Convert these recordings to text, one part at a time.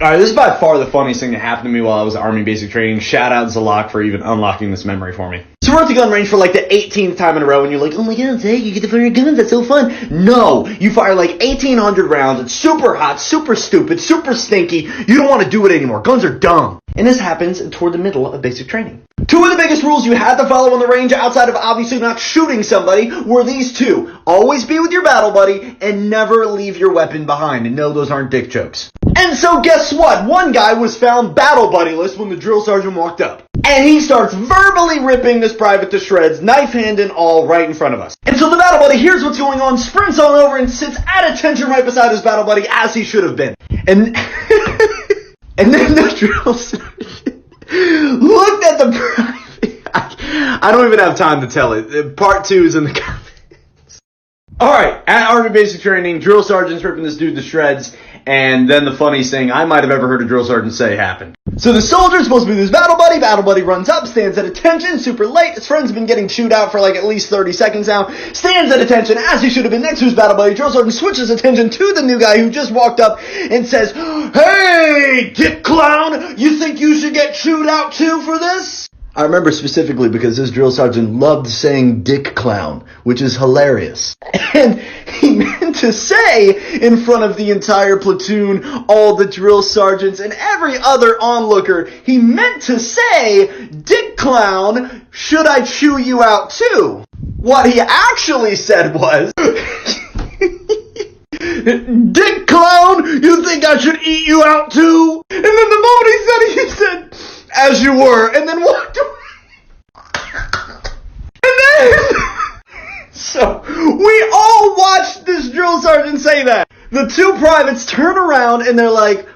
All right, this is by far the funniest thing that happened to me while I was Army basic training. Shout out Zalak for even unlocking this memory for me. So we're at the gun range for like the 18th time in a row, and you're like, oh my god, Zach, you get to fire guns, that's so fun. No, you fire like 1,800 rounds, it's super hot, super stupid, super stinky, you don't want to do it anymore, guns are dumb. And this happens toward the middle of basic training. Two of the biggest rules you had to follow on the range, outside of obviously not shooting somebody, were these two. Always be with your battle buddy, and never leave your weapon behind. And no, those aren't dick jokes. And so guess what? One guy was found battle buddyless when the drill sergeant walked up. And he starts verbally ripping this private to shreds, knife hand and all, right in front of us. And so the battle buddy hears what's going on, sprints on over, and sits at attention right beside his battle buddy, as he should have been. And and then the drill sergeant looked at the private. I don't even have time to tell it. Part 2 is in the comments. Alright, at Army basic training, drill sergeant's ripping this dude to shreds, and then the funniest thing I might have ever heard a drill sergeant say happened. So the soldier's supposed to be with his battle buddy runs up, stands at attention, super late, his friend's been getting chewed out for like at least 30 seconds now, stands at attention as he should have been next to his battle buddy. Drill sergeant switches attention to the new guy who just walked up and says, hey, dick clown, you think you should get chewed out too for this? I remember specifically because this drill sergeant loved saying dick clown, which is hilarious. And he meant to say in front of the entire platoon, all the drill sergeants and every other onlooker, he meant to say, dick clown, should I chew you out too? What he actually said was, dick clown, you think I should eat you out too? And then the moment he said it, he said, as you were, and then walked away. And then, so, we all watched this drill sergeant say that. The two privates turn around and they're like,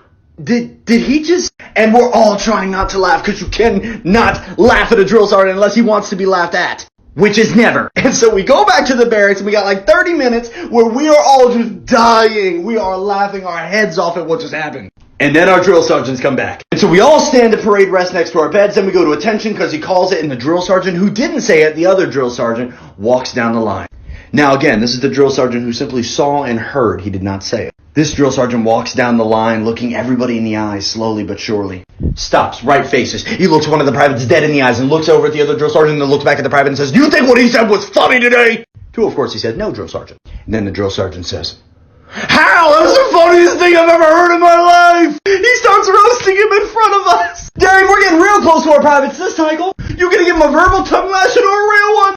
did he just, and we're all trying not to laugh, because you can not laugh at a drill sergeant unless he wants to be laughed at. Which is never. And so we go back to the barracks and we got like 30 minutes where we are all just dying. We are laughing our heads off at what just happened. And then our drill sergeants come back. And so we all stand at parade rest next to our beds. Then we go to attention because he calls it, and the drill sergeant who didn't say it, the other drill sergeant, walks down the line. Now again, this is the drill sergeant who simply saw and heard. He did not say it. This drill sergeant walks down the line, looking everybody in the eyes, slowly but surely. Stops, right faces. He looks one of the privates dead in the eyes and looks over at the other drill sergeant and then looks back at the private and says, you think what he said was funny today? To, of course, he said, no, drill sergeant. And then the drill sergeant says, how? That's the funniest thing I've ever heard in my life! He starts roasting him in front of us! Dang, we're getting real close to our privates this cycle! You gonna give him a verbal tongue lashing or a real one?